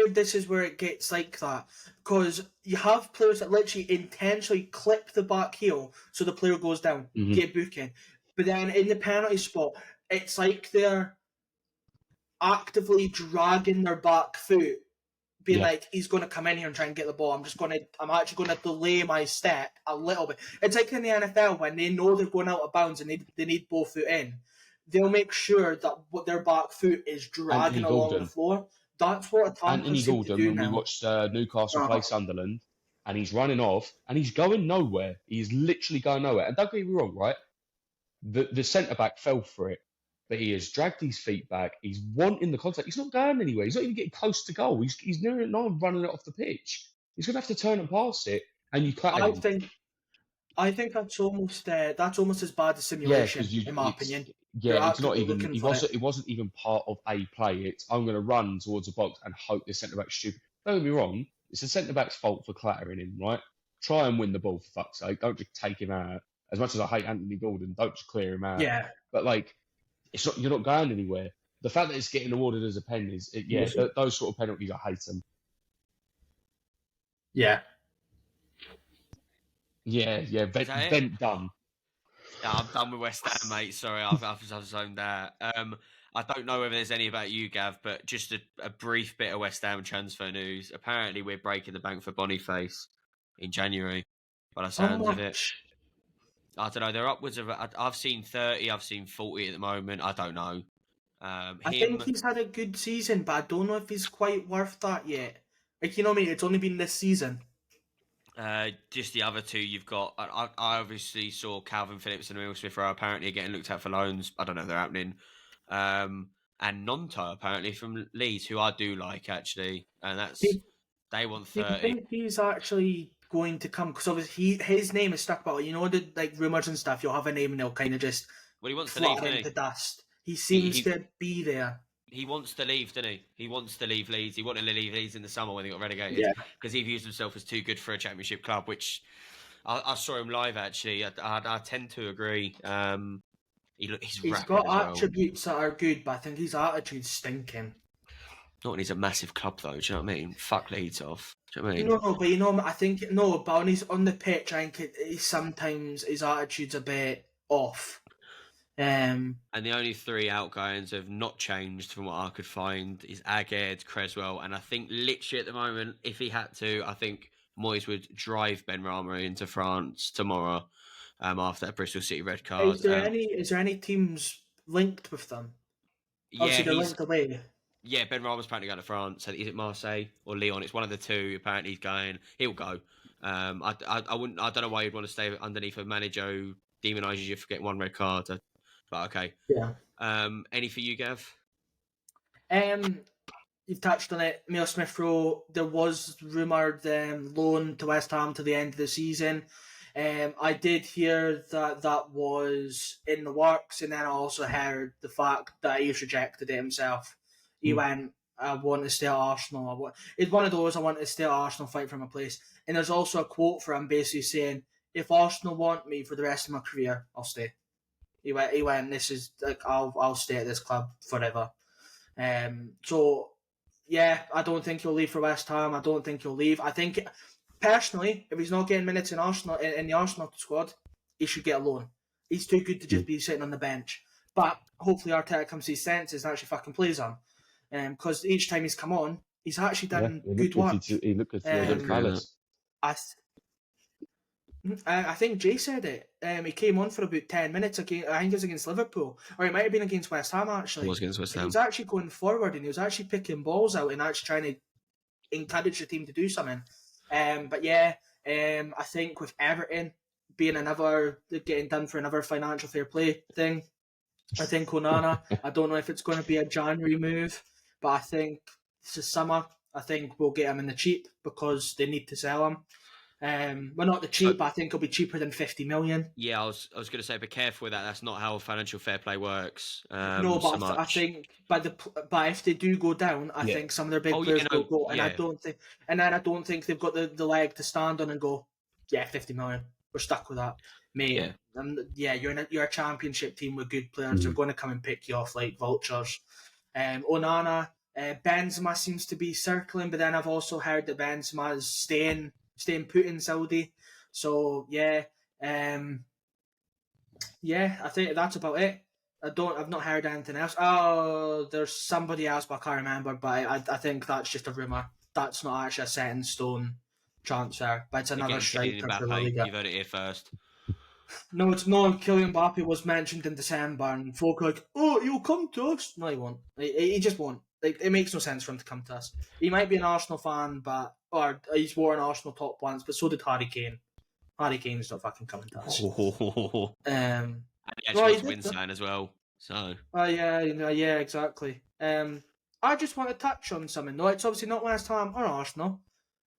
where it gets like that, because you have players that literally intentionally clip the back heel so the player goes down, get booking. But then in the penalty spot, it's like they're actively dragging their back foot, being like, he's going to come in here and try and get the ball. I'm actually going to delay my step a little bit. It's like in the NFL when they know they're going out of bounds and they need both foot in. They'll make sure that their back foot is dragging along the floor. That's what attackers Anthony Gordon, do when now. we watched Newcastle play Sunderland, and he's running off, and he's going nowhere. He's literally going nowhere. And don't get me wrong, right? The centre-back fell for it. But he has dragged his feet back. He's wanting the contact. He's not going anywhere. He's not even getting close to goal. He's near not running it off the pitch. He's going to have to turn and pass it, and you clap him. I think that's almost as bad as simulation, in my opinion. Yeah, it's not even. It wasn't even part of a play. It's I'm going to run towards the box and hope this centre back's stupid. Don't get me wrong. It's the centre back's fault for clattering him, right? Try and win the ball for fuck's sake. Don't just take him out. As much as I hate Anthony Gordon, don't just clear him out. Yeah. But like, you're not going anywhere. The fact that it's getting awarded as a pen those sort of penalties, I hate them. Yeah. Yeah, Is that it? vent done. Yeah, I'm done with West Ham, mate. Sorry, I've zoned out. I don't know whether there's any about you, Gav, but just a brief bit of West Ham transfer news. Apparently, we're breaking the bank for Boniface in January, by the How sounds of it. much? I don't know. They're upwards of. I've seen 30. I've seen 40 at the moment. I don't know. I think he's had a good season, but I don't know if he's quite worth that yet. Like, you know what I mean? It's only been this season. Just the other two you've got. I obviously saw Calvin Phillips and Emil Smith Rowe apparently getting looked at for loans. I don't know if they're happening. And Nonto apparently from Leeds, who I do like actually, and that's they want Do you 30. think he's actually going to come? Because obviously his name is stuck about. You know the like rumours and stuff. You'll have a name and they'll kind of just Well, he wants to leave, flutter doesn't into he? dust. He seems he- to be there. He wants to leave, doesn't he? He wants to leave Leeds. He wanted to leave Leeds in the summer when they got relegated Yeah. because he views himself as too good for a championship club. Which I saw him live actually. I tend to agree. He's He's rapid got as well. attributes that are good, but I think his attitude's stinking. Not when he's a massive club though. Do you know what I mean? Fuck Leeds off. Do you know what I mean? No, but you know, I think no, but when he's on the pitch, I think sometimes his attitude's a bit off. And the only three outgoings have not changed from what I could find is Aged, Creswell, and I think literally at the moment, if he had to, I think Moyes would drive Ben Rama into France tomorrow after that Bristol City red card. Is there any teams linked with them? Yeah, Obviously, they're linked away. Yeah, Ben Rama's apparently going to France. Is it Marseille or Lyon? It's one of the two. Apparently, he's going. He'll go. I wouldn't. I don't know why you'd want to stay underneath a manager who demonises you for getting one red card. But okay. Yeah. Any for you, Gav? You've touched on it. Emil Smith Rowe. There was rumoured loan to West Ham to the end of the season. I did hear that was in the works, and then I also heard the fact that he's rejected it himself. He went, I want to stay at Arsenal. It's one of those, I want to stay at Arsenal, fight for my place. And there's also a quote for him basically saying, if Arsenal want me for the rest of my career, I'll stay. He went, this is, like, I'll stay at this club forever. So, yeah, I don't think he'll leave for West Ham. I don't think he'll leave. I think, personally, if he's not getting minutes in Arsenal in the Arsenal squad, he should get a loan. He's too good to just be sitting on the bench. But hopefully Arteta comes to his senses and actually fucking plays him. Because each time he's come on, he's actually done good work. He looked good against Palace. I think Jay said it. He came on for about 10 minutes. I think it was against Liverpool. Or it might have been against West Ham, actually. It was against West Ham. He was actually going forward and he was actually picking balls out and actually trying to encourage the team to do something. But yeah, I think with Everton being getting done for another financial fair play thing, I think Onana, I don't know if it's going to be a January move, but I think this summer, I think we'll get him in the cheap because they need to sell him. Well, not the cheap, but I think it'll be cheaper than 50 million. Yeah, I was going to say, be careful with that. That's not how financial fair play works. No, but I think, but if they do go down, I think some of their big players will go, and I don't think they've got the leg to stand on and go, yeah, 50 million. We're stuck with that, mate. Yeah. And yeah, you're a championship team with good players. They're going to come and pick you off like vultures. Onana, Benzema seems to be circling, but then I've also heard that Benzema is staying put in Saudi. So yeah, I think that's about it. I've not heard anything else. Oh, there's somebody else, but I can't remember. But I think that's just a rumour. That's not actually a set in stone transfer, but it's another striker for La Liga. You've heard it here first. No, it's not. Kylian Mbappe was mentioned in December, and folk are like, "Oh, he'll come to us." No, he won't. He just won't. Like, it makes no sense for him to come to us. He might be an Arsenal fan, or he's wore an Arsenal top once, but so did Harry Kane. Harry Kane's not fucking coming to us. And he actually got to win sign as well. So. Yeah, exactly. I just want to touch on something. No, it's obviously not West Ham or Arsenal.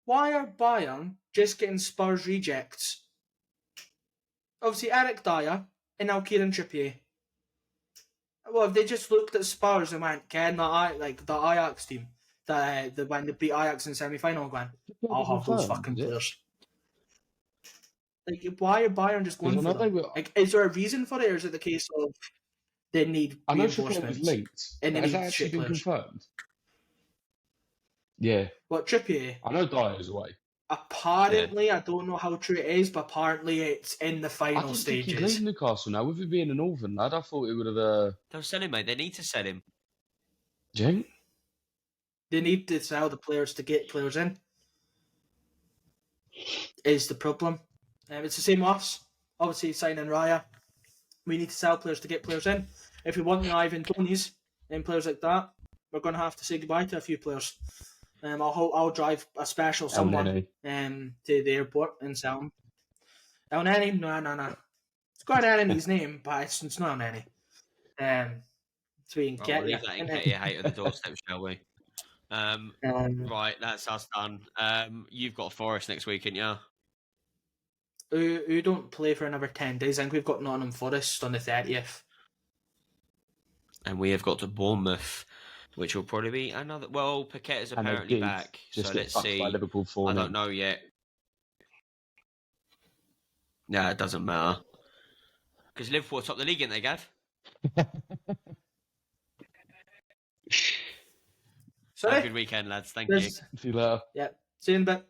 Why are Bayern just getting Spurs rejects? Obviously, Eric Dyer and now Kieran Trippier. Well, if they just looked at Spurs and went, "Ken, the Ajax team, when they beat Ajax in semi-final, going, I'll have those fucking players." Like, why are Bayern just going for them? Like, is there a reason for it, or is it the case of they need reinforcements? I know Trippier was linked. And they has need that actually been players. confirmed? Yeah. What, Trippier? I know Dyer's away. Apparently, I don't know how true it is, but apparently it's in the I final didn't think he'd stages. leave Newcastle now. With it being a Northern lad, I thought it would have. They'll sell him, mate. They need to sell him. Do you think? They need to sell the players to get players in. Is the problem. It's the same with us. Obviously, signing Raya, we need to sell players to get players in. If we want the Ivan Tonys and players like that, we're going to have to say goodbye to a few players. I'll drive a special someone to the airport and sell them. El Neni? No. It's got an N in his name, but it's not an Neni. So we can Right, we'll leave that in Katie hate at the doorstep, shall we? Right, that's us done. You've got Forest next weekend, yeah? Who don't play for another 10 days. I think we've got Nottingham Forest on the 30th. And we have got to Bournemouth, which will probably be another. Well, Paquette is apparently back, so let's see. By Liverpool 4-0. I don't know yet. No, it doesn't matter. Because Liverpool top the league, ain't they, Gav? Sorry? Have a good weekend, lads. Thank you. See you later. Yeah. See you in a bit.